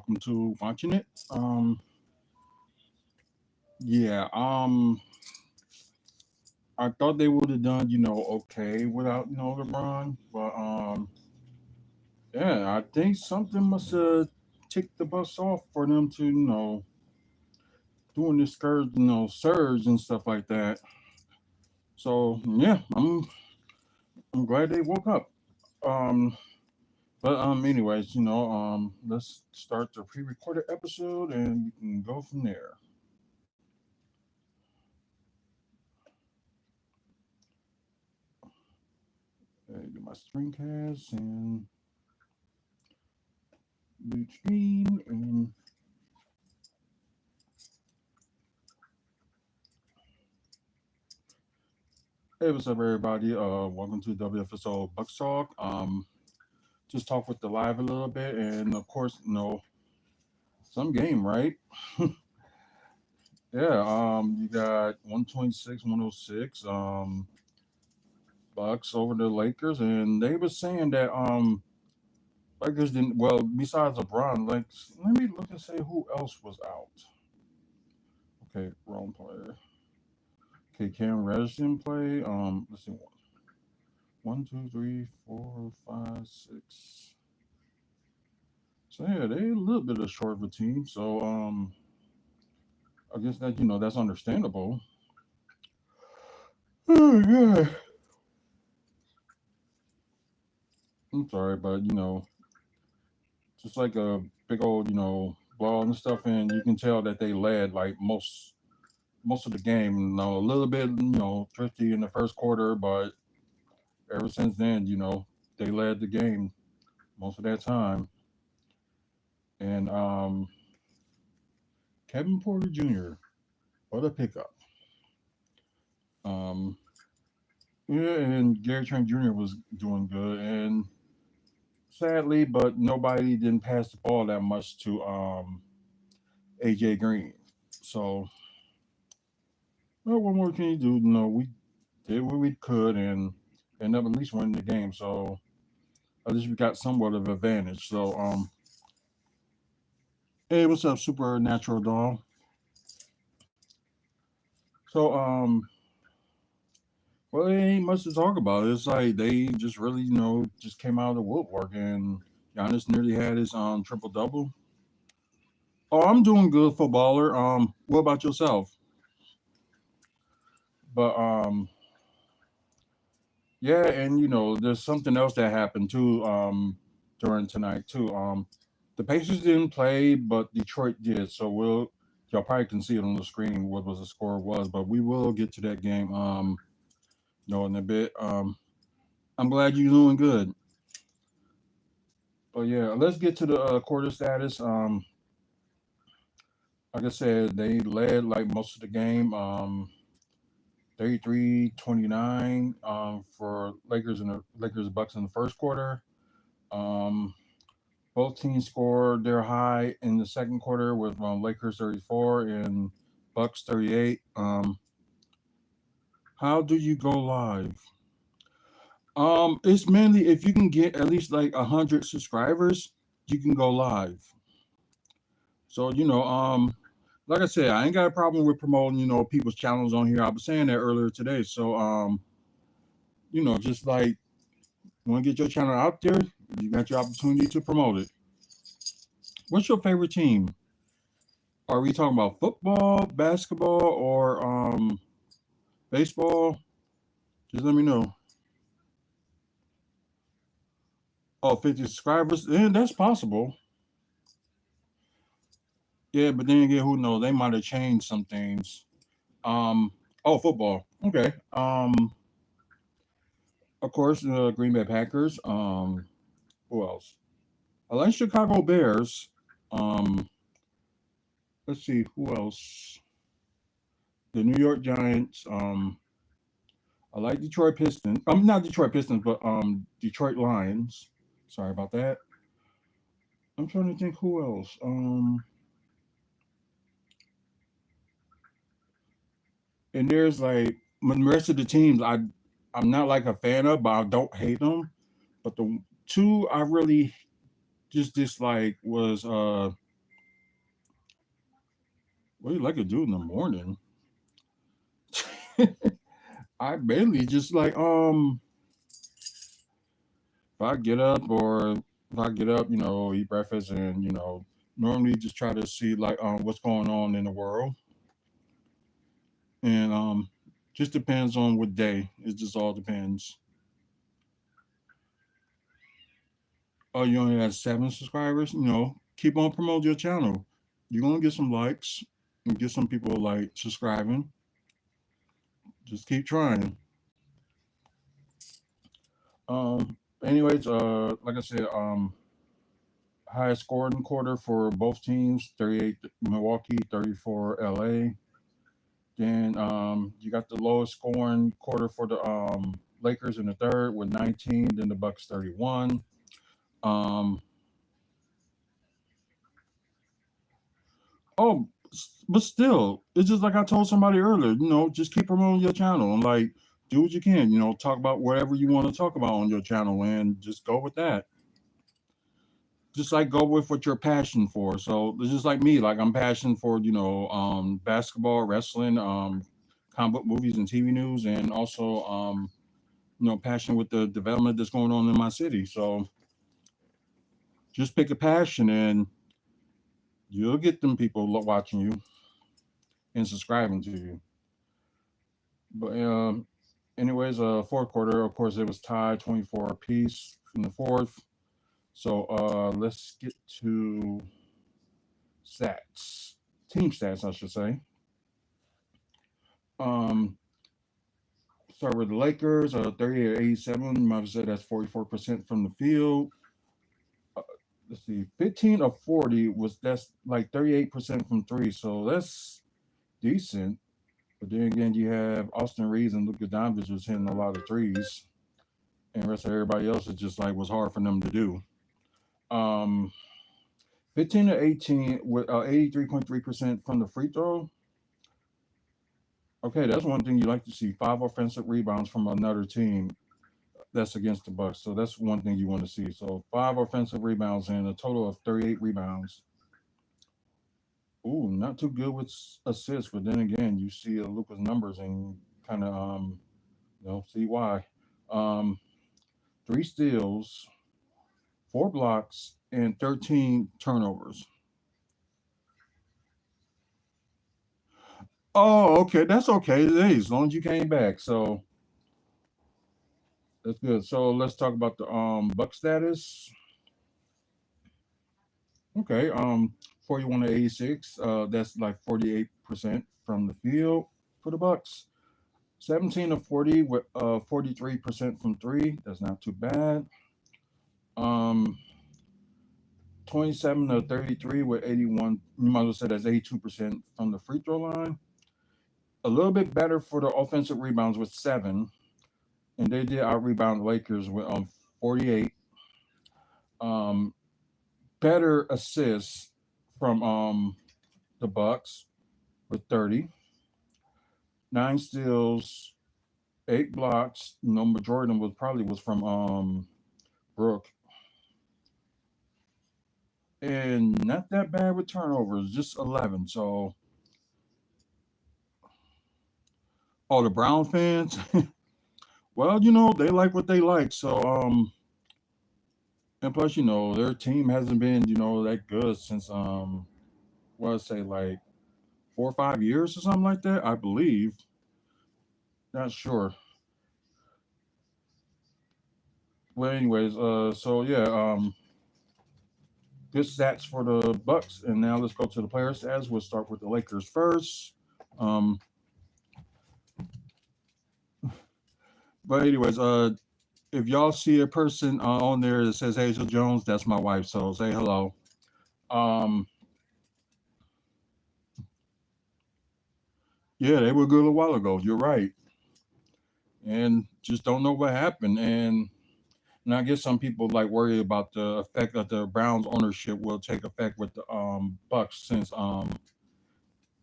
welcome to watching it. Yeah, I thought they would have done, okay without, LeBron, but yeah, I think something must have ticked the bus off for them to, doing this surge and stuff like that. So yeah, I'm glad they woke up. Um, but anyways, let's start the pre-recorded episode and we can go from there. Do my screencast and blue screen and hey, what's up, everybody? Welcome to WFSO Bucks Talk. Just talk with the live a little bit, and of course, some game, right? Yeah. You got 126, 106. Bucks over the Lakers, and they were saying that Lakers didn't. Well, besides LeBron, like let me look and say who else was out. Okay, wrong player. Okay, Cam Reddish didn't play. Let's see. One, two, three, four, five, six. So yeah, they a little bit of short of a team. So I guess that that's understandable. Oh yeah. I'm sorry, but just like a big old ball and stuff, and you can tell that they led like most of the game. A little bit thrifty in the first quarter, but ever since then, they led the game most of that time. And Kevin Porter Jr. What a pickup. Um, yeah, and Gary Trent Jr. was doing good, and sadly, but nobody didn't pass the ball that much to AJ Green. So, well, what more can you do? We did what we could and end up at least winning the game. So at least we got somewhat of advantage. So, hey, what's up, Supernatural Doll? So, well, there ain't much to talk about. It's like they just really, just came out of the woodwork, and Giannis nearly had his triple double. Oh, I'm doing good, footballer. What about yourself? But yeah, and there's something else that happened too. During tonight too. The Pacers didn't play, but Detroit did. So y'all probably can see it on the screen what was the score was, but we will get to that game. In a bit. I'm glad you're doing good. But yeah, let's get to the quarter status. Like I said, they led like most of the game. 33-29 for Lakers Bucks in the first quarter. Um, both teams scored their high in the second quarter with Lakers 34 and Bucks 38. How do you go live? It's mainly if you can get at least like 100 subscribers, you can go live. So like I said, I ain't got a problem with promoting people's channels on here. I was saying that earlier today. So just like you want to get your channel out there, you got your opportunity to promote it. What's your favorite team? Are we talking about football, basketball, or baseball? Just let me know. Oh, 50 subscribers? Yeah, that's possible. Yeah, but then again, who knows? They might have changed some things. Um, oh, football. Okay. Of course, the Green Bay Packers. Who else? I like Chicago Bears. Um, let's see who else. The New York Giants. I like Detroit Pistons. Not Detroit Pistons, but Detroit Lions. Sorry about that. I'm trying to think who else. And there's like the rest of the teams. I'm not like a fan of, but I don't hate them. But the two I really just dislike was What do you like to do in the morning? I mainly just like if I get up or if I get up, eat breakfast and normally just try to see like what's going on in the world. And just depends on what day. It just all depends. Oh, you only have 7 subscribers, keep on promoting your channel. You're gonna get some likes and get some people like subscribing. Just keep trying. Anyways, like I said, highest scoring quarter for both teams, 38 Milwaukee, 34 LA. Then you got the lowest scoring quarter for the Lakers in the third with 19, then the Bucks 31. Um, oh, but still, it's just like I told somebody earlier, just keep promoting your channel and like do what you can, talk about whatever you want to talk about on your channel and just go with that. Just like go with what you're passionate for. So it's just like me, like I'm passionate for, basketball, wrestling, comic book movies and TV news, and also, passionate with the development that's going on in my city. So just pick a passion and you'll get them people watching you and subscribing to you. But anyways, fourth quarter, of course, it was tied 24 apiece in the fourth. So let's get to stats, team stats, I should say. Um, Start with the Lakers, 38-87. Might say that's 44% from the field. Uh, let's see, 15 of 40 that's like 38% from three. So that's decent. But then again, you have Austin Reeves and Luka Doncic was hitting a lot of threes, and the rest of everybody else is just like was hard for them to do. Um, 15 to 18 with 83.3% from the free throw. Okay, that's one thing you like to see. 5 offensive rebounds from another team that's against the Bucks. So that's one thing you want to see. So 5 offensive rebounds and a total of 38 rebounds. Ooh, not too good with assists, but then again, you see Luca's numbers and kind of see why. Um, 3 steals, 4 blocks, and 13 turnovers. Oh, okay, that's okay. Hey, as long as you came back, so that's good. So let's talk about the Buck status. Okay, 41 to 86. That's like 48% from the field for the Bucks. 17 to 40 with 43% from three. That's not too bad. Um, 27 to 33 with 81. You might as well say that's 82% from the free throw line. A little bit better for the offensive rebounds with 7, and they did out rebound the Lakers with 48. Um, Better assists from the Bucks with 30. 9 steals, 8 blocks. Majority of them was from Brooke, and not that bad with turnovers, just 11. So all the Brown fans, well, they like what they like. So and plus, their team hasn't been that good since what I say like 4 or 5 years or something like that. I believe. Not sure. Well, anyways, so yeah, good stats for the Bucks, and now let's go to the player stats. We'll start with the Lakers first. Um, but anyways, if y'all see a person on there that says Hazel Jones, that's my wife. So say hello. Um, yeah, they were good a while ago. You're right, and just don't know what happened. And I guess some people like worry about the effect that the Browns ownership will take effect with the Bucks since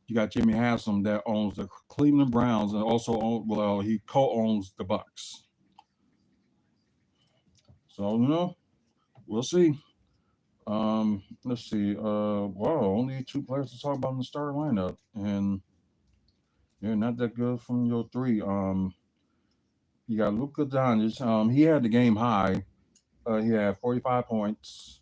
you got Jimmy Haslam that owns the Cleveland Browns and also he co-owns the Bucks. So we'll see. Let's see. Wow, only two players to talk about in the starting lineup, and yeah, not that good from your three. You got Luka Doncic. He had the game high. He had 45 points.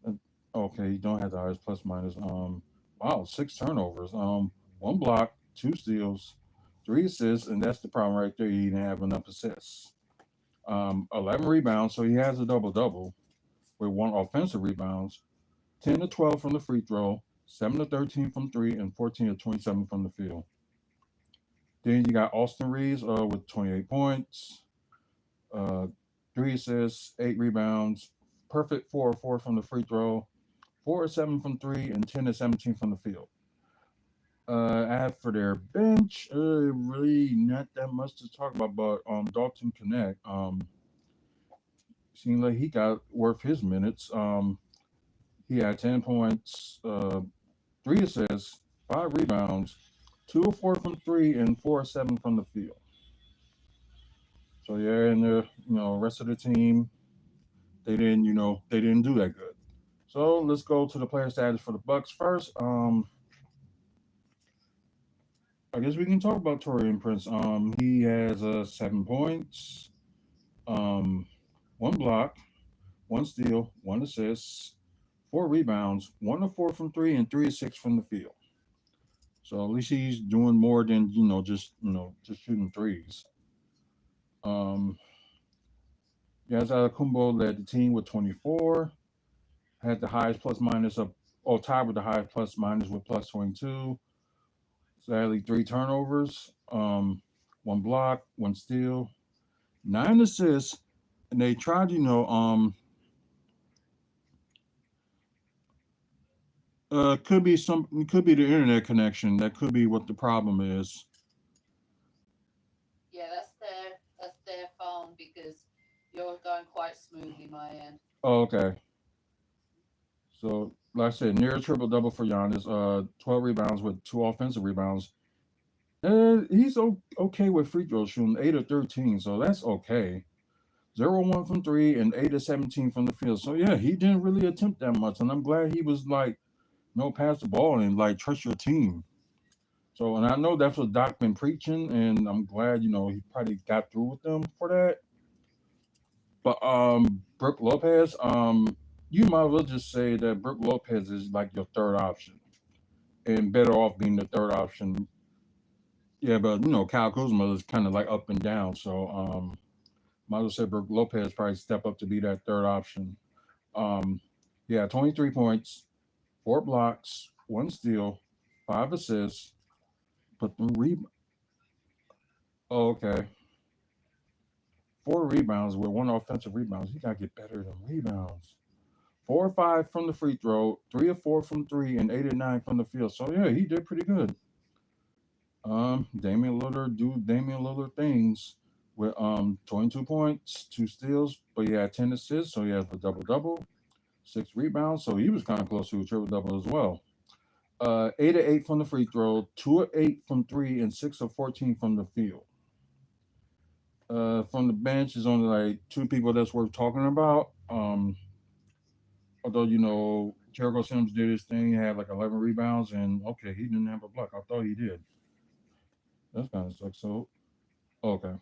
Uh, Okay, you don't have the highest plus minus. Wow, six turnovers. One block, two steals, three assists, and that's the problem right there. He didn't have enough assists. 11 rebounds, so he has a double double with one offensive rebounds, 10 to 12 from the free throw, 7 to 13 from three, and 14 to 27 from the field. Then you got Austin Reeves with 28 points, uh, three assists, eight rebounds, perfect 4 or 4 from the free throw, 4 or 7 from three, and 10 to 17 from the field. As for their bench, really not that much to talk about. But Dalton Connect, seemed like he got worth his minutes. He had 10 points, three assists, five rebounds, 2 or 4 from three, and 4 or 7 from the field. So yeah, and the rest of the team, they didn't do that good. So let's go to the player status for the Bucks first. I guess we can talk about Torian Prince. He has 7 points, um, one block, one steal, one assist, four rebounds, 1 to 4 from three, and 3 to 6 from the field. So at least he's doing more than just shooting threes. Um, Guys, Kumbo led the team with 24, had the highest plus minus of, oh, tied with the highest plus minus with plus 22. Sadly, three turnovers, one block, one steal, nine assists, and they tried, could be the internet connection. That could be what the problem is. Yeah, that's their phone because you're going quite smoothly, my end. Oh, okay. So, like I said, near a triple double for Giannis. 12 rebounds with two offensive rebounds. He's okay with free throw shooting, 8 of 13, so that's okay. 0 1 from three and 8 of 17 from the field. So yeah, he didn't really attempt that much, and I'm glad he was like, no, pass the ball and like trust your team. So, and I know that's what Doc been preaching, and I'm glad he probably got through with them for that. But Brooke Lopez, you might as well just say that Brooke Lopez is like your third option, and better off being the third option. Yeah, but Kyle Kuzma is kind of like up and down. So might as well say Brooke Lopez probably step up to be that third option. Um, yeah, 23 points, four blocks, one steal, five assists, but the oh, okay, four rebounds with one offensive rebounds. You gotta get better than rebounds. 4 or 5 from the free throw, 3 or 4 from three, and 8 or 9 from the field. So yeah, he did pretty good. Damian Lillard do Damian Lillard things with 22 points, two steals, but he had 10 assists, so he has a double double, six rebounds, so he was kind of close to a triple double as well. 8 or 8 from the free throw, 2 or 8 from three, and 6 or 14 from the field. From the bench is only like two people that's worth talking about. Although Jericho Sims did his thing, he had like 11 rebounds, and okay, he didn't have a block. I thought he did. That's kind of sucks. So okay,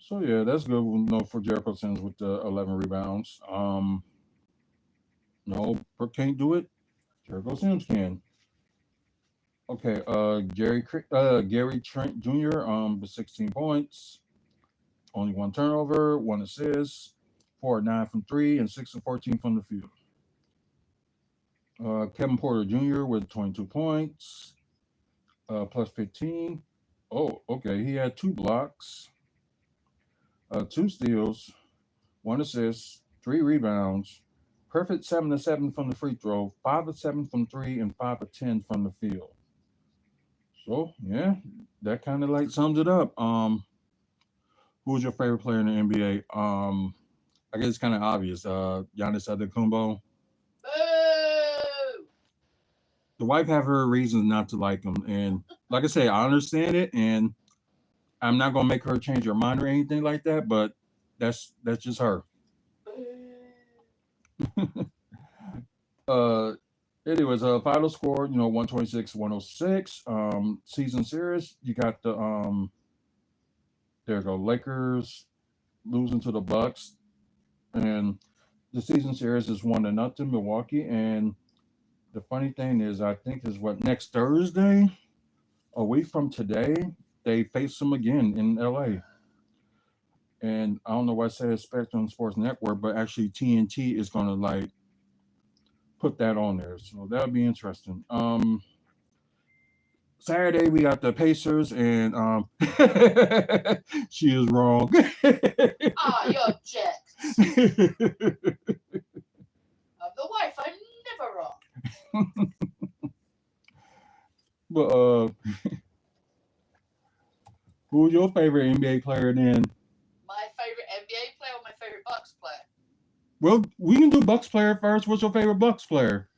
so yeah, that's good. For Jericho Sims with the 11 rebounds. No, Brooke can't do it. Jericho Sims can. Okay, Gary Trent Jr. With 16 points, only one turnover, one assist, 4 or 9 from three, and 6 or 14 from the field. Kevin Porter Jr. with 22 points, plus 15. Oh, okay. He had two blocks, two steals, one assist, three rebounds, perfect 7 of 7 from the free throw, 5 of 7 from three, and 5 of 10 from the field. So yeah, that kind of like sums it up. Who's your favorite player in the NBA? I guess it's kind of obvious. Giannis Antetokounmpo. Boo! The wife have her reasons not to like him, and like I say, I understand it, and I'm not gonna make her change her mind or anything like that. But that's just her. Boo! uh, anyways, final score, 126-106. Season series, you got there you go, Lakers losing to the Bucks, and the season series is 1-0 Milwaukee. And the funny thing is, I think is what next Thursday, a week from today, they face them again in LA. And I don't know why I say Spectrum Sports Network, but actually TNT is going to like put that on there, so that'll be interesting. Saturday we got the Pacers, and she is wrong. Ah, you're jacks. I'm the wife. I'm never wrong. But who's your favorite NBA player then? My favorite NBA player or my favorite Bucks player? Well, we can do Bucks player first. What's your favorite Bucks player?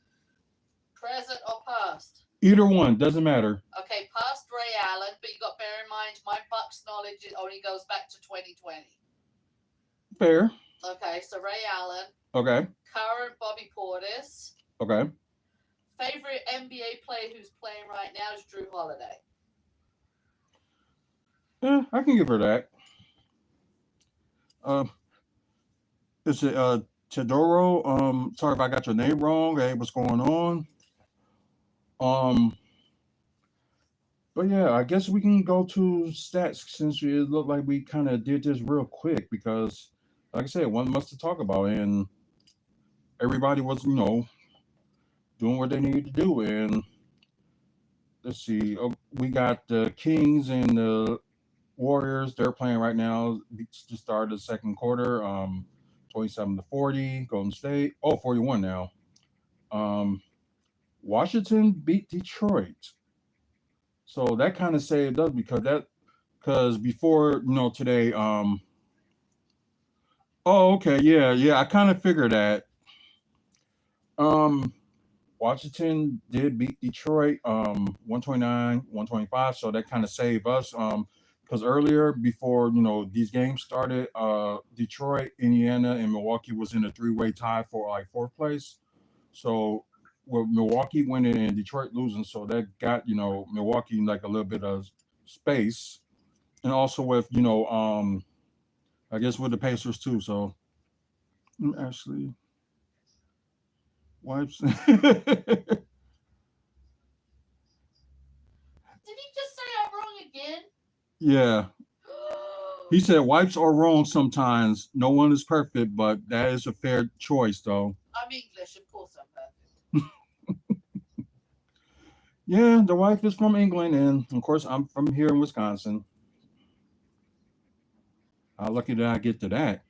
Present or past? Either one, doesn't matter. Okay, past Ray Allen, but you got to bear in mind my Bucks knowledge only goes back to 2020. Fair. Okay, so Ray Allen. Okay. Current Bobby Portis. Okay. Favorite NBA player who's playing right now is Drew Holiday. Yeah, I can give her that. Uh, is it Tedoro? Sorry if I got your name wrong. Hey, what's going on? Um, but yeah, I guess we can go to stats since it looked like we kind of did this real quick because, like I said, one much to talk about, and everybody was, doing what they needed to do. And let's see, we got the Kings and the Warriors. They're playing right now to start the second quarter. 27-40. Golden State. Oh, 41 now. Um, Washington beat Detroit. So that kind of saved us because before today. Oh, okay, yeah. I kind of figured that. Um, Washington did beat Detroit 129-125, so that kind of saved us because earlier before these games started, Detroit, Indiana, and Milwaukee was in a three-way tie for like fourth place. So with Milwaukee winning and Detroit losing, so that got Milwaukee like a little bit of space, and also with I guess with the Pacers too. So actually wipes. Did he just say I'm wrong again? Yeah. He said wipes are wrong sometimes. No one is perfect, but that is a fair choice, though. I'm English, of course I'm perfect. Yeah, the wife is from England, and of course, I'm from here in Wisconsin. How lucky did I get to that?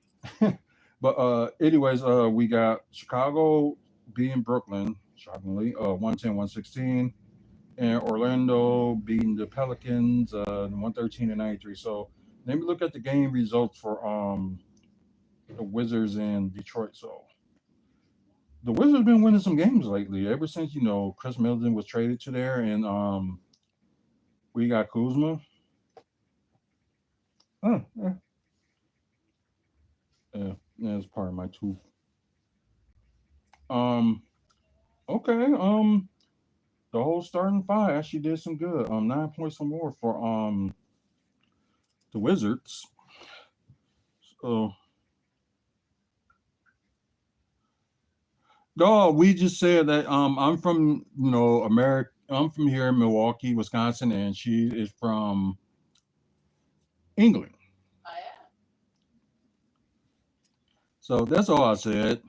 But anyways, we got Chicago beating Brooklyn, shockingly, 110-116, and Orlando beating the Pelicans, 113-93. So let me look at the game results for the Wizards and Detroit. So the Wizards been winning some games lately. Ever since Chris Middleton was traded to there, and we got Kuzma. Oh, yeah, that's part of my tooth. Um, okay. The whole starting five actually did some good. 9 points or more for the Wizards. So no, we just said that I'm from America. I'm from here in Milwaukee, Wisconsin, and she is from England. I am. So that's all I said.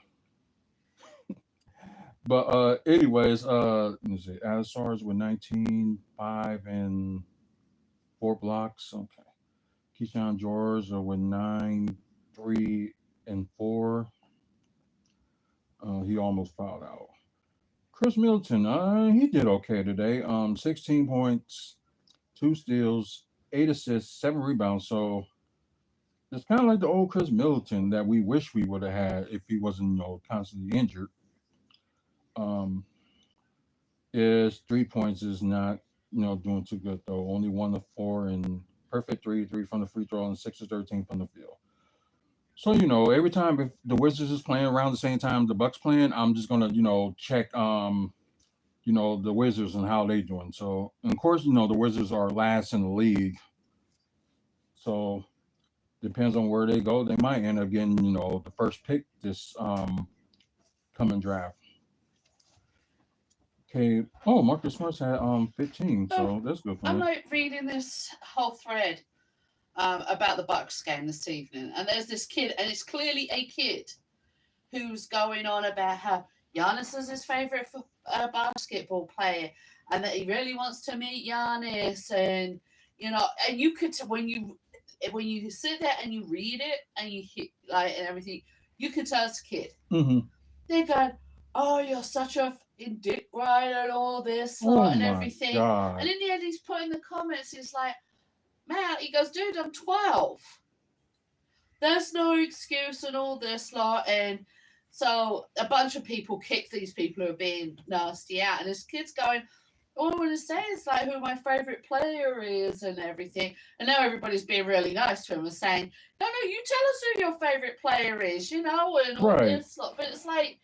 But anyways, let me see. Asars with 19, 5, and 4 blocks. Okay. Keyshawn George with 9, 3, and 4. He almost fouled out. Chris Middleton, he did okay today. 16 points, 2 steals, 8 assists, 7 rebounds. So it's kind of like the old Chris Middleton that we wish we would have had if he wasn't, constantly injured. Um, is 3 points is not, doing too good though. Only 1 of 4 and perfect three from the free throw and 6 of 13 from the field. So every time if the Wizards is playing around the same time the Bucks playing, I'm just gonna check the Wizards and how they doing. So and of course the Wizards are last in the league. So depends on where they go. They might end up getting the first pick this coming draft. Okay. Oh, Marcus Smart's had 15, So so that's good for I'm him. like reading this whole thread about the Bucks game this evening, and there's this kid, and it's clearly a kid who's going on about how Giannis is his favorite basketball player, and that he really wants to meet Giannis, and and you could when you sit there and you read it and you hear like and everything, you can tell it's a kid. Hmm. They're going, "Oh, you're such a dick rider and all this Oh and my everything," and God. in the end, he's put in the comments, he's like, "Man," he goes, "Dude, I'm 12. There's no excuse and all this lot." And so a bunch of people kick these people who are being nasty out, and this kid's going, all I want to say is like who my favorite player is and everything. And now everybody's being really nice to him and saying, no, you tell us who your favorite player is, and all Right. this lot. But it's like,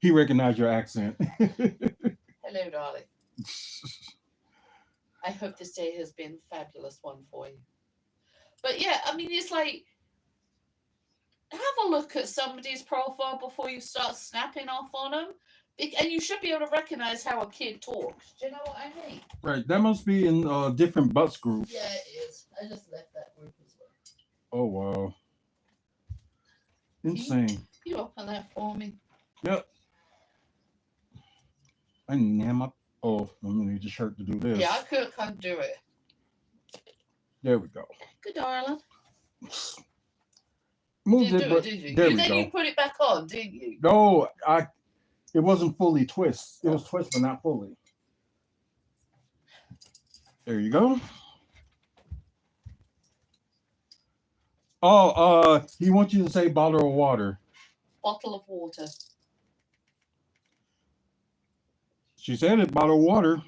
He recognized your accent. hello, darling. I hope this day has been a fabulous one for you. But yeah, I mean, it's like, have a look at somebody's profile before you start snapping off on them. And you should be able to recognize how a kid talks. Do you know what I mean? Right. That must be in different butts groups. Yeah, it is. I just left that group as well. Oh wow. Can Insane. you open that for me? Yep. I need him up. Oh, I'm gonna need the shirt to do this. Yeah, I couldn't do it. There we go. Good darling. Moved Didn't it, do it, but did you? there You we then go. you put it back on, didn't you? No, it wasn't fully twist. It was twist, but not fully. There you go. Oh, he wants you to say bottle of water. Bottle of water. She said it, bottle of water.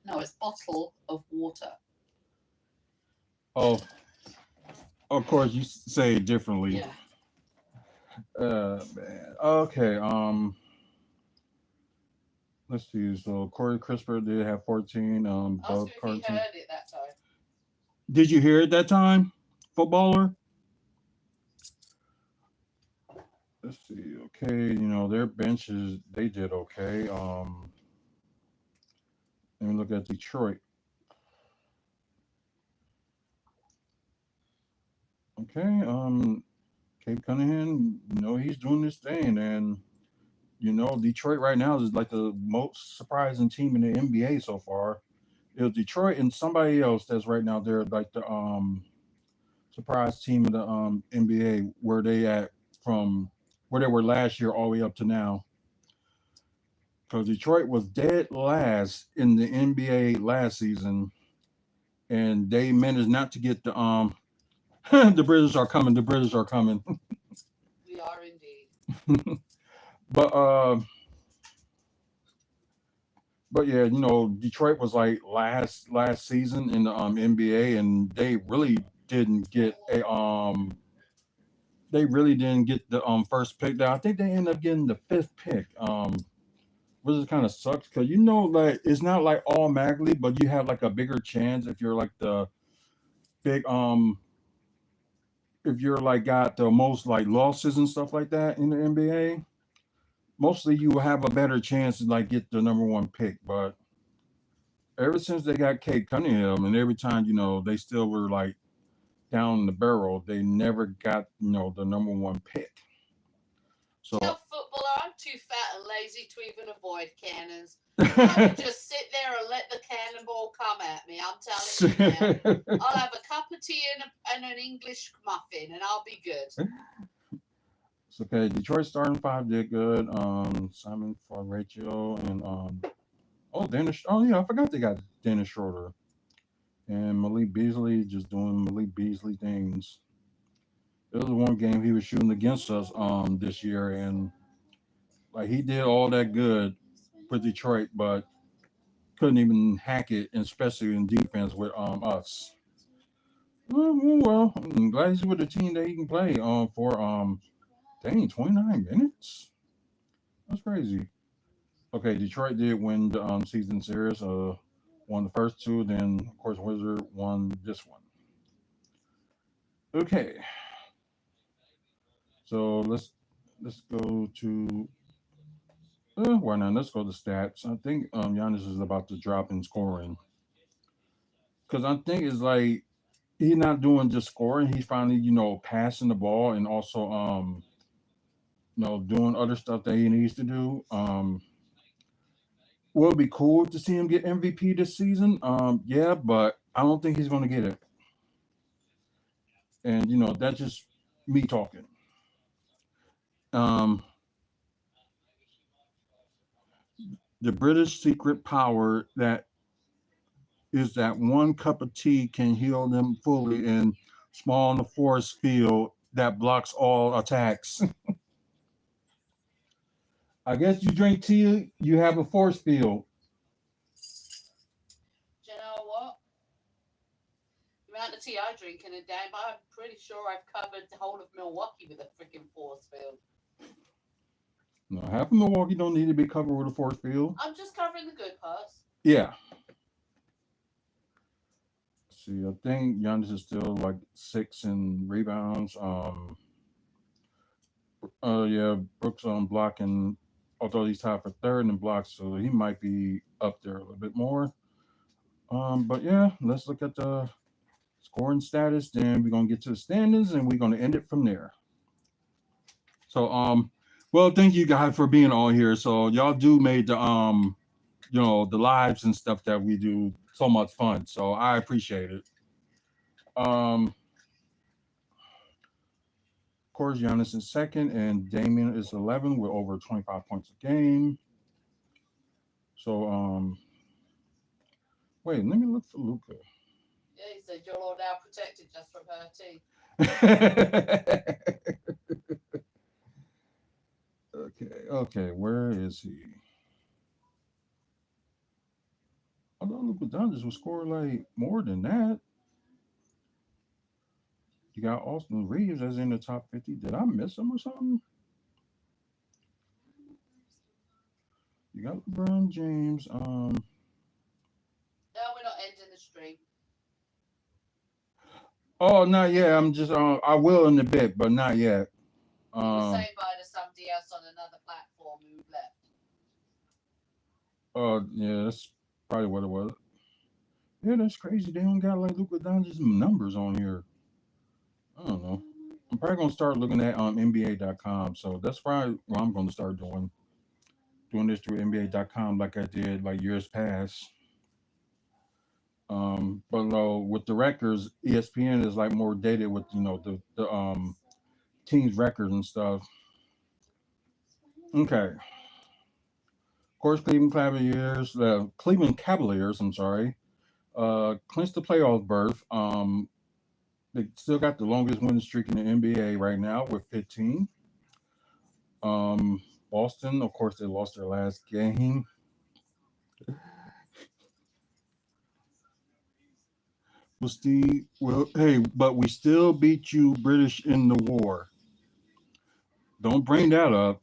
No, it's bottle of water. Oh, of course you say it differently. Yeah. Man. Okay. Let's see. So Corey CRISPR did have 14. Ask Bud him if he Carson. heard it that time. Did you hear it that time, footballer? Let's see. Okay, their benches they did okay. Let me look at Detroit. Okay. Cape Cunningham, he's doing this thing, and Detroit right now is like the most surprising team in the NBA so far. It was Detroit and somebody else that's right now they're like the surprise team of the NBA where they at from where they were last year all the way up to now. Because Detroit was dead last in the NBA last season, and they managed not to get the the British are coming. The British are coming. We are indeed. but but yeah, Detroit was like last season in the NBA, and they really didn't get the first pick. I think they ended up getting the fifth pick. Which is kind of sucks because like it's not like automatically, but you have like a bigger chance if you're like the big if you're like got the most like losses and stuff like that in the NBA. Mostly you will have a better chance to like get the number one pick, but ever since they got Kate Cunningham, and every time they still were like down the barrel, they never got the number one pick. So Tell footballer I'm too fat and lazy to even avoid cannons. I would just sit there and let the cannonball come at me. I'm telling you now. I'll have a cup of tea and an English muffin, and I'll be good. It's okay. Detroit starting five did good. Simon for Rachel and oh Dennis. Oh yeah, I forgot they got Dennis Schroeder and Malik Beasley just doing Malik Beasley things. It was one game he was shooting against us this year, and like he did all that good for Detroit, but couldn't even hack it, and especially in defense with us. Well, I'm glad he's with a team that he can play for dang 29 minutes. That's crazy. Okay, Detroit did win the season series. Won the first two. Then of course Wizard won this one. Okay, so let's go to why not? Let's go to stats. I think Giannis is about to drop in scoring because I think it's like he's not doing just scoring. He's finally passing the ball and also doing other stuff that he needs to do. Will it be cool to see him get MVP this season? Yeah, but I don't think he's going to get it. And that's just me talking. Um, the British secret power that is that one cup of tea can heal them fully and small in the force field that blocks all attacks. I guess you drink tea, you have a force field. Do you know what? The amount of tea I drink in a day, I'm pretty sure I've covered the whole of Milwaukee with a freaking force field. No, half of Milwaukee don't need to be covered with a force field. I'm just covering the good parts. Yeah. See, I think Giannis is still like six in rebounds. Yeah, Brooks on blocking, although he's tied for third in blocks, so he might be up there a little bit more. But yeah, let's look at the scoring status. Then we're gonna get to the standings, and we're gonna end it from there. So, well, thank you guys for being all here. So y'all do made the the lives and stuff that we do so much fun. So I appreciate it. Of course, Giannis is second, and Damian is 11 with over 25 points a game. So, wait, let me look for Luca. Yeah, he said you're all now protected just from her tea. Okay, where is he? I thought Luka Doncic would score like more than that. You got Austin Reeves as in the top 50. Did I miss him or something? You got LeBron James. No, we're not ending the stream. Oh, not yet. I'm just I will in a bit, but not yet. He was Um, saying bye to somebody else on another platform who left. yeah, that's probably what it was. Yeah, that's crazy. They don't got like Luka Doncic's numbers on here. I don't know. I'm probably gonna start looking at NBA.com. So that's probably what I'm gonna start doing this through NBA.com like I did like years past. But no, with the records, ESPN is like more dated with the team's records and stuff. Okay, of course, Cleveland Cavaliers. I'm sorry, clinched the playoff berth. They still got the longest winning streak in the NBA right now with 15. Um, Boston, of course, they lost their last game. Hey, but we still beat you, British, in the war. Don't bring that up.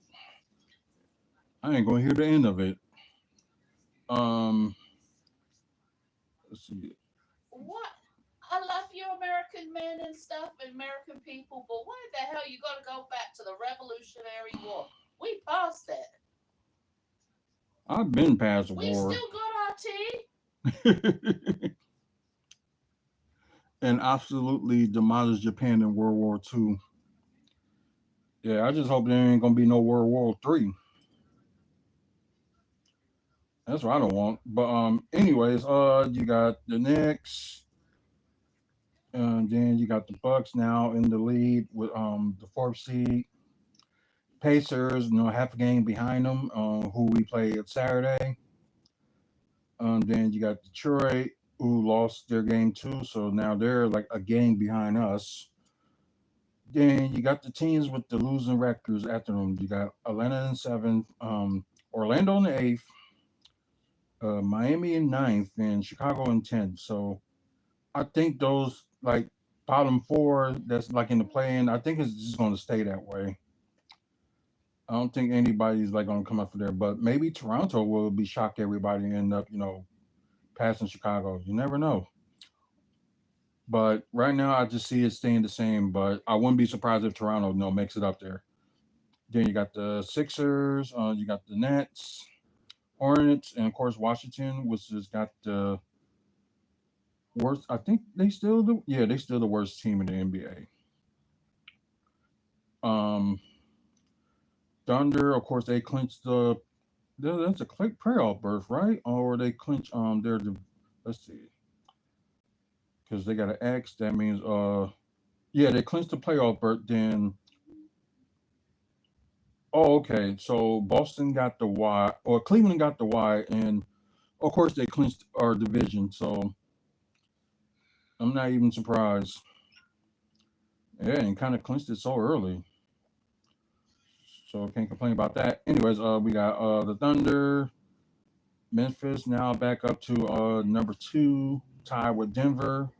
I ain't gonna hear the end of it. Um, let's see. What? I love you, American men and stuff, and American people, but why the hell you got to go back to the Revolutionary War? We passed that. I've been past We war still got our tea. and absolutely demolished Japan in World War II. Yeah, I just hope there ain't gonna be no World War III. That's what I don't want. But anyways, you got the Knicks, and then you got the Bucks now in the lead with the fourth seed. Pacers, half a game behind them, who we play at Saturday. Then you got Detroit, who lost their game too, so now they're like a game behind us. Then you got the teams with the losing records after them. You got Atlanta in seventh, Orlando in the eighth, Miami in ninth, and Chicago in tenth. So I think those like bottom four that's like in the play-in. I think it's just going to stay that way. I don't think anybody's like going to come up for there, but maybe Toronto will be shocked everybody and end up, passing Chicago. You never know. But right now, I just see it staying the same. But I wouldn't be surprised if Toronto, makes it up there. Then you got the Sixers, you got the Nets, Hornets, and of course Washington, which has got the worst. I think they still the worst team in the NBA. Thunder, of course, they clinched that's a playoff berth, right? Or they clinch let's see, because they got an X. That means yeah, they clinched the playoff berth. Then okay, so Boston got the Y, or Cleveland got the Y, and of course they clinched our division. So I'm not even surprised. Yeah, and kind of clinched it so early. So can't complain about that. Anyways, we got the Thunder, Memphis now back up to number two, tied with Denver.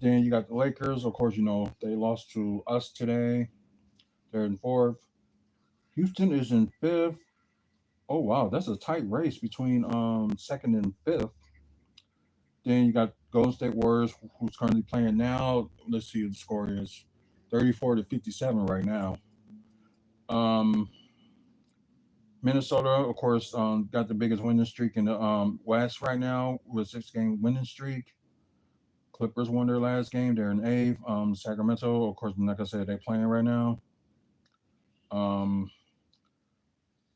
Then you got the Lakers. Of course, they lost to us today. They're in fourth. Houston is in fifth. Oh wow, that's a tight race between second and fifth. Then you got Golden State Warriors, who's currently playing now. Let's see what the score is. 34-57 right now. Um, Minnesota, of course, got the biggest winning streak in the West right now with 6 game winning streak. Clippers won their last game. They're in eighth. Sacramento, of course, like I said, they're playing right now. Um,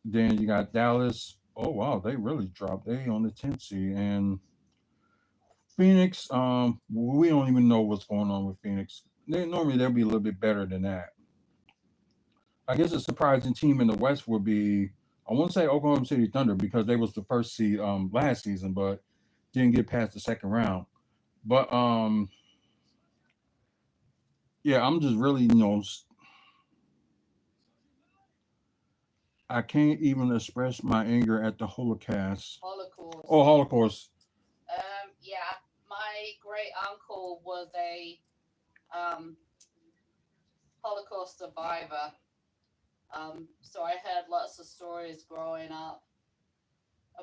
then you got Dallas. Oh wow, they really dropped. They on the 10th seed. And Phoenix, we don't even know what's going on with Phoenix. Normally they'll be a little bit better than that. I guess a surprising team in the West would be, I won't say Oklahoma City Thunder because they was the first seed last season, but didn't get past the second round. But yeah, I'm just really I can't even express my anger at the Holocaust. Oh, Holocaust. Holocaust. Yeah, my great uncle was a um, Holocaust survivor. So I heard lots of stories growing up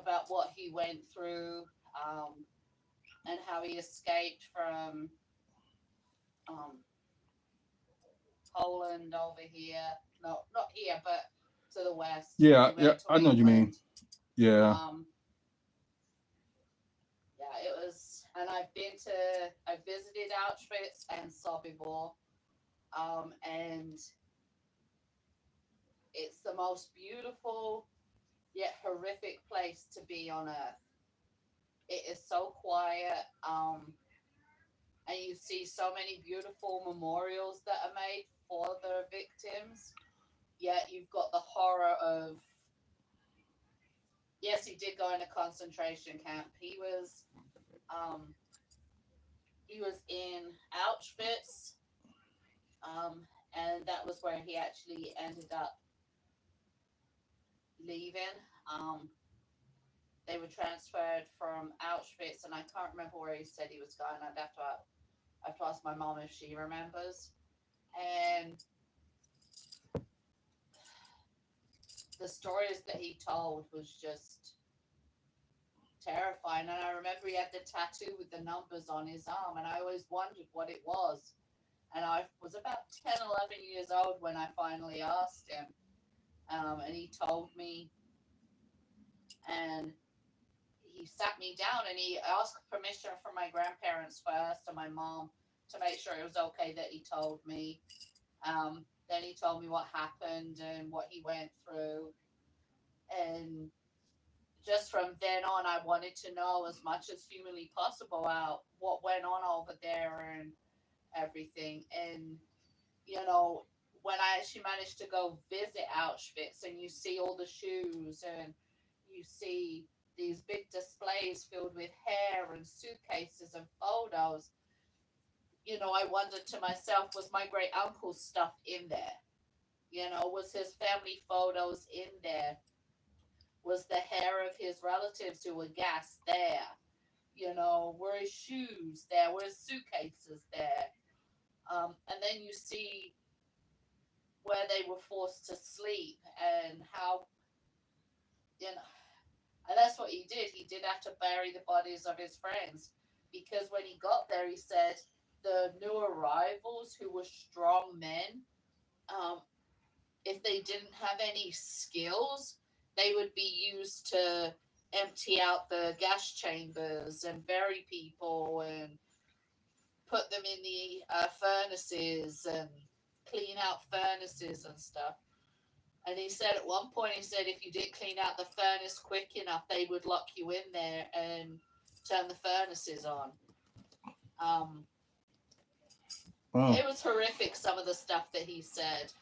about what he went through, um, and how he escaped from um, Poland over here. No, not here, but to the west. Yeah, He yeah, went to I know what you mean. England. Yeah, Um, yeah, it was, and I visited Auschwitz and Sobibor, and it's the most beautiful yet horrific place to be on earth. It is so quiet, and you see so many beautiful memorials that are made for the victims. Yet you've got the horror of, yes, he did go in a concentration camp. Um, he was in Auschwitz, and that was where he actually ended up leaving. Um, they were transferred from Auschwitz, and I can't remember where he said he was going. I have to ask my mom if she remembers. And the stories that he told was just terrifying. And I remember he had the tattoo with the numbers on his arm, and I always wondered what it was. And I was about 10, 11 years old when I finally asked him. And he told me, and he sat me down and he asked permission from my grandparents first and my mom to make sure it was okay that he told me. Then he told me what happened and what he went through. And just from then on, I wanted to know as much as humanly possible about what went on over there and everything. And, you know, when I actually managed to go visit Auschwitz and you see all the shoes and you see these big displays filled with hair and suitcases and photos, I wondered to myself, was my great uncle's stuff in there? Was his family photos in there? Was the hair of his relatives who were gassed there? Were his shoes there? Were his suitcases there? And then you see where they were forced to sleep and how, you know, and that's what he did. He did have to bury the bodies of his friends because when he got there, he said the new arrivals who were strong men, um, if they didn't have any skills, they would be used to empty out the gas chambers and bury people and put them in the furnaces and clean out furnaces and stuff. And he said at one point, he said if you didn't clean out the furnace quick enough, they would lock you in there and turn the furnaces on. Um, Oh, it was horrific, some of the stuff that he said.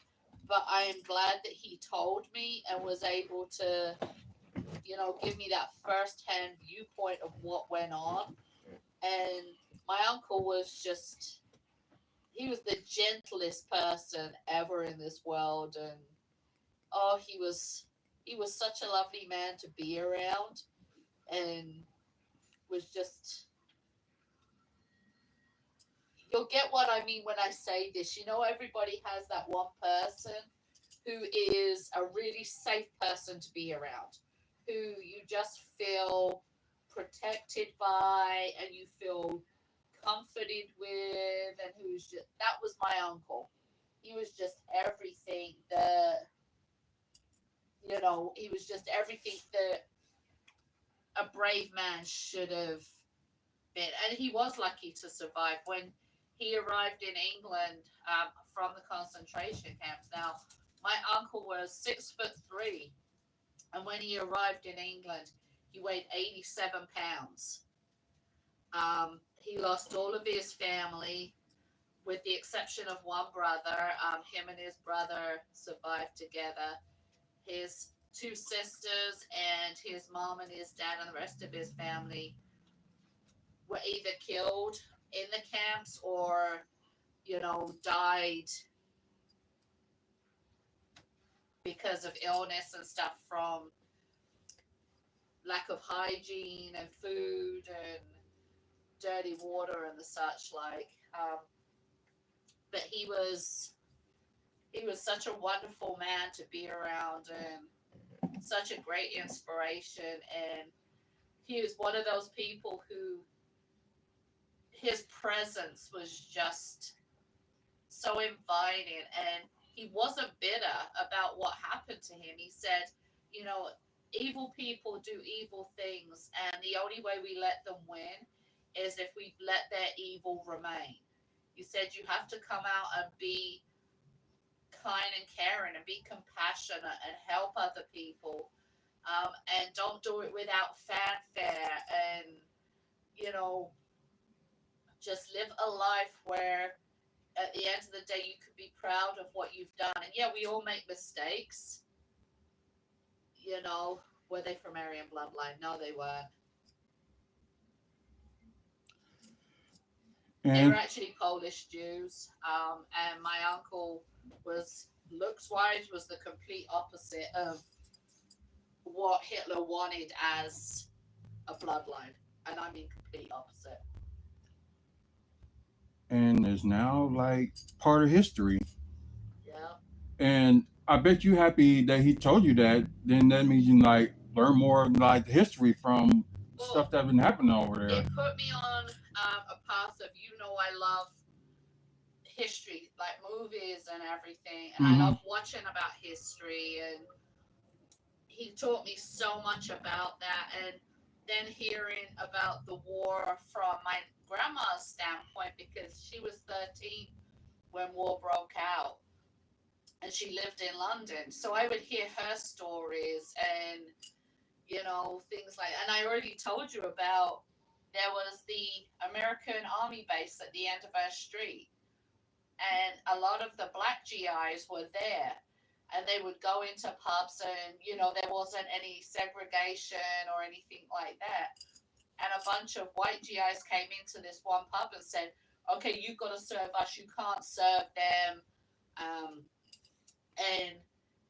But I am glad that he told me and was able to, give me that first-hand viewpoint of what went on. And my uncle was just, he was the gentlest person ever in this world. And oh, he was such a lovely man to be around, and was just, you'll get what I mean when I say this. Everybody has that one person who is a really safe person to be around, who you just feel protected by and you feel comforted with, and that was my uncle. He was just everything that, he was just everything that a brave man should have been. And he was lucky to survive when he arrived in England from the concentration camps. Now, my uncle was 6'3", and when he arrived in England, he weighed 87 pounds. He lost all of his family, with the exception of one brother. Him and his brother survived together. His two sisters and his mom and his dad and the rest of his family were either killed in the camps or, died because of illness and stuff from lack of hygiene and food and dirty water and the such like. But he was such a wonderful man to be around and such a great inspiration. And he was one of those people who his presence was just so inviting, and he wasn't bitter about what happened to him. He said, evil people do evil things, and the only way we let them win is if we let their evil remain. He said you have to come out and be kind and caring and be compassionate and help other people, and don't do it without fanfare, and just live a life where at the end of the day you can be proud of what you've done. And yeah, we all make mistakes. Were they from Aryan bloodline? No, they weren't. They were and actually Polish Jews. And my uncle was, looks wise, was the complete opposite of what Hitler wanted as a bloodline. And I mean complete opposite. and is now like part of history. Yeah. And I bet you happy that he told you that. Then that means you like learn more like history from Well, stuff that been happening over there. it put me on a path of, I love history, like movies and everything. And I Mm-hmm. love watching about history. And he taught me so much about that. And then hearing about the war from my grandma's standpoint, because she was 13 when war broke out and she lived in London. So I would hear her stories and, things like, and I already told you about, there was the American Army base at the end of our street. And a lot of the black GIs were there. And they would go into pubs and, there wasn't any segregation or anything like that. And a bunch of white GIs came into this one pub and said, okay, you've got to serve us. You can't serve them. And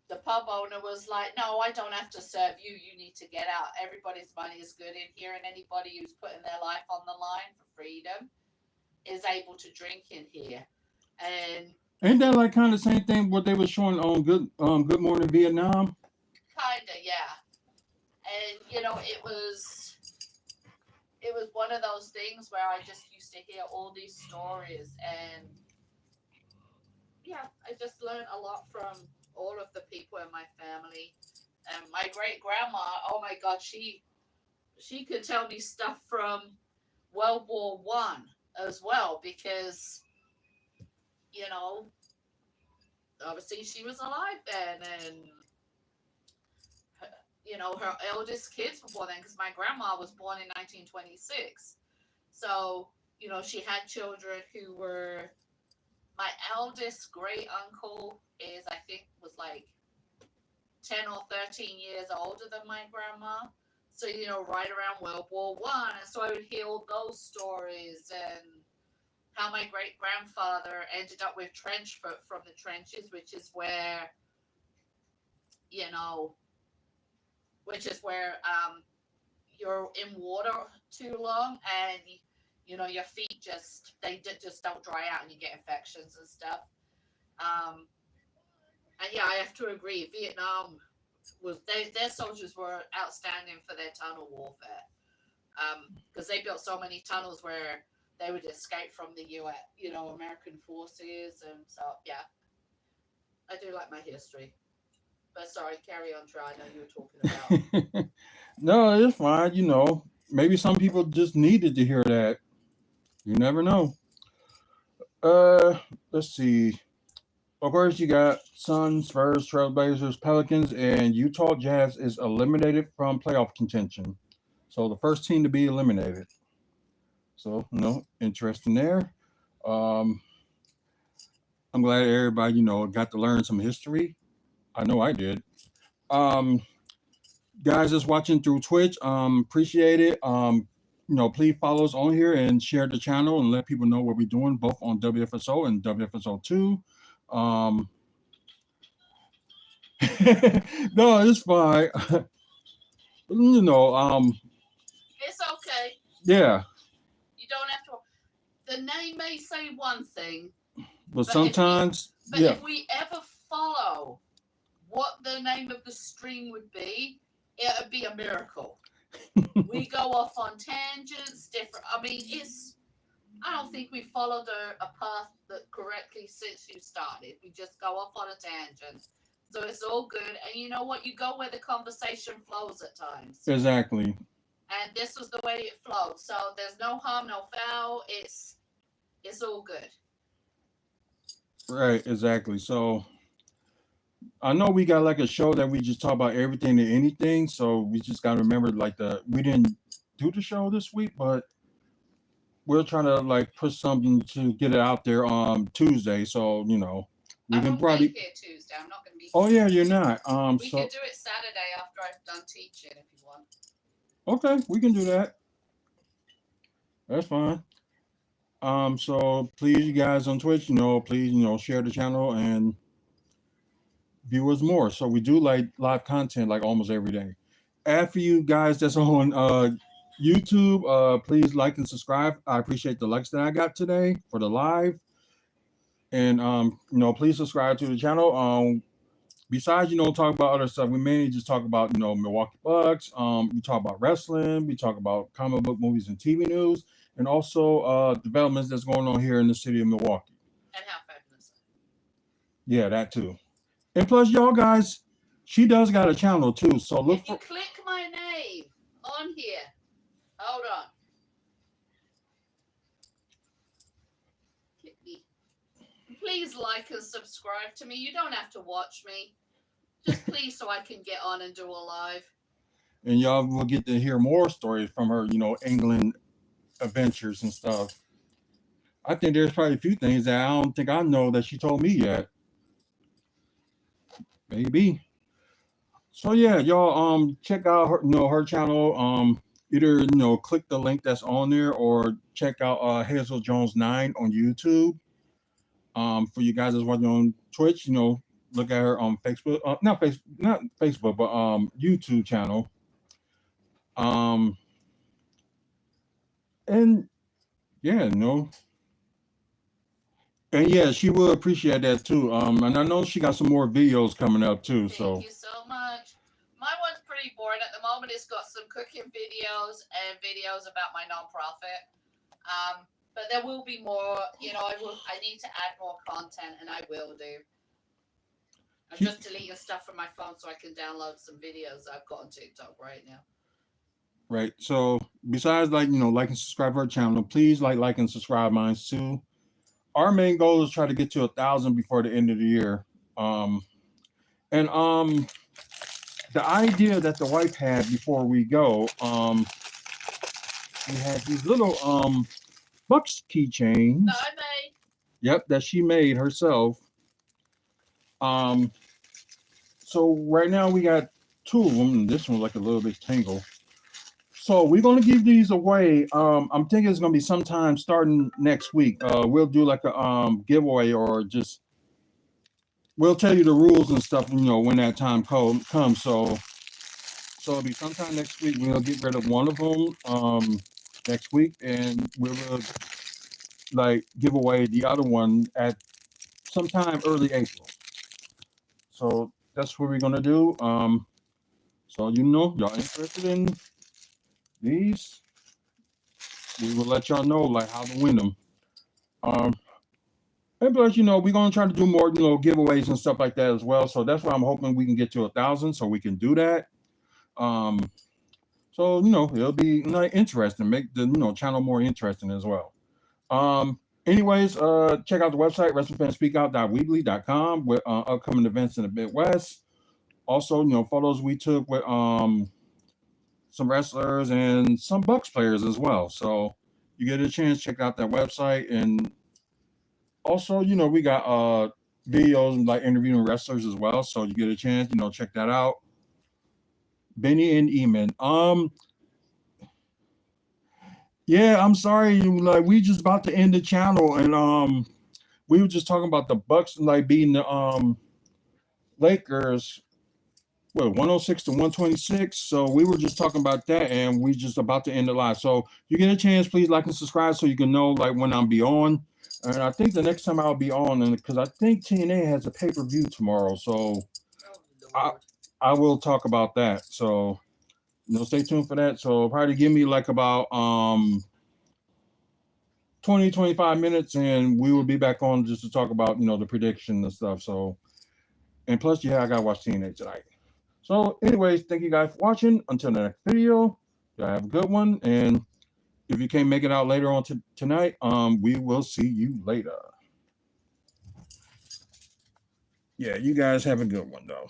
the pub pub owner was like, "No, I don't have to serve you. You need to get out. Everybody's money is good in here, and anybody who's putting their life on the line for freedom is able to drink in here." And Ain't that like kind of the same thing what they were showing on Good Morning Vietnam? kinda, yeah. And it was one of those things where I just used to hear all these stories, and yeah, I just learned a lot from all of the people in my family. And my great grandma, oh my God, she could tell me stuff from World War I as well, because you know obviously she was alive then, and her eldest kids were born then, because my grandma was born in 1926. So she had children who were, my eldest great uncle is, I think, was like 10 or 13 years older than my grandma. So, right around World War I. And so I would hear all those stories, and how my great grandfather ended up with trench foot from the trenches, which is where, you're in water too long, and your feet just don't dry out, and you get infections and stuff. And yeah, I have to agree, Vietnam was, their soldiers were outstanding for their tunnel warfare, because they built so many tunnels where they would escape from the US, American forces. And so yeah, I do like my history. But sorry, carry on, Troy. I know you were talking about. No, it's fine. Maybe some people just needed to hear that. You never know. Uh, let's see. Of course, you got Suns, Spurs, Trailblazers, Pelicans, and Utah Jazz is eliminated from playoff contention. So the first team to be eliminated. So, interesting there. Um, I'm glad everybody, got to learn some history. I know I did. Um, guys that's watching through Twitch, appreciate it. Please follow us on here and share the channel and let people know what we're doing, both on WFSO and WFSO2. No, it's fine. you know, um, It's okay. yeah, You don't have to. The name may say one thing, but sometimes, but yeah, if we ever follow what the name of the stream would be, it would be a miracle. We go off on tangents, different. I mean, I don't think we followed a path that correctly since you started. We just go off on a tangent. So it's all good. And you know what? You go where the conversation flows at times. exactly. And this was the way it flowed. So there's no harm, no foul. It's all good. Right, exactly. So I know we got like a show that we just talk about everything and anything. So we just got to remember, like, we didn't do the show this week, but we're trying to like put something to get it out there on Tuesday. So we I can won't probably. be here Tuesday. I'm not going to be here. Oh yeah, you're not. We So can do it Saturday after I've done teaching if you want. okay, we can do that. That's fine. So please, you guys on Twitch, please, share the channel and view us more. So we do like live content like almost every day. And for you guys that's on YouTube, please like and subscribe. I appreciate the likes that I got today for the live. And please subscribe to the channel. Besides, talk about other stuff, we mainly just talk about, Milwaukee Bucks. We talk about wrestling. We talk about comic book movies and TV news, and also developments that's going on here in the city of Milwaukee. And how fabulous. Yeah, that too. And plus, y'all guys, she does got a channel too. So look if you click my name on here, hold on. Click me. Please like and subscribe to me. You don't have to watch me. Just please, so I can get on and do a live. And y'all will get to hear more stories from her, England adventures and stuff. I think there's probably a few things that I don't think I know that she told me yet. Maybe. So yeah, y'all check out her channel. Either click the link that's on there or check out Hazel Jones 9 on YouTube. For you guys that's watching on Twitch, look at her on Facebook, not Facebook, but YouTube channel. Um, and yeah, and yeah, she will appreciate that too. And I know she got some more videos coming up too. So Thank you so much. My one's pretty boring at the moment. It's got some cooking videos and videos about my nonprofit. But there will be more. I need to add more content, and I will do. I'm just deleting stuff from my phone so I can download some videos I've got on TikTok right now. right. So besides like like and subscribe to our channel, please like and subscribe mine too. Our main goal is try to get to 1,000 before the end of the year. And the idea that the wife had before we go, we had these little Bucks keychains. That I made. Yep, that she made herself. So right now we got 2 of them. And this one's like a little bit tangled. So we're gonna give these away. I'm thinking it's gonna be sometime starting next week. We'll do like a giveaway, or just we'll tell you the rules and stuff. When that time comes. So it'll be sometime next week. We'll get rid of one of them next week, and we'll like give away the other one at sometime early April. So that's what we're gonna do. So y'all interested in these, we will let y'all know like how to win them. And plus, we're gonna try to do more, giveaways and stuff like that as well. So that's why I'm hoping we can get to 1,000 so we can do that. So it'll be interesting, make the channel more interesting as well. Anyways, check out the website wrestlingfanspeakout.weebly.com with upcoming events in the Midwest. Also, photos we took with some wrestlers and some Bucks players as well. So you get a chance, check out that website. And also, we got videos like interviewing wrestlers as well. So you get a chance, check that out. Benny and Eamon. Yeah, I'm sorry, like we just about to end the channel, and we were just talking about the Bucks like beating the Lakers. 106 to 126. So we were just talking about that, and we just about to end the live. So you get a chance, please like and subscribe so you can know like when I'll be on. And I think the next time I'll be on, and because I think TNA has a pay-per-view tomorrow, so I will talk about that. So stay tuned for that. So probably give me like about 20-25 minutes, and we will be back on just to talk about the prediction and stuff. So, and plus, I gotta watch TNA tonight. So anyways, thank you guys for watching. Until the next video, y'all have a good one. And if you can't make it out later on tonight, we will see you later. Yeah, you guys have a good one though.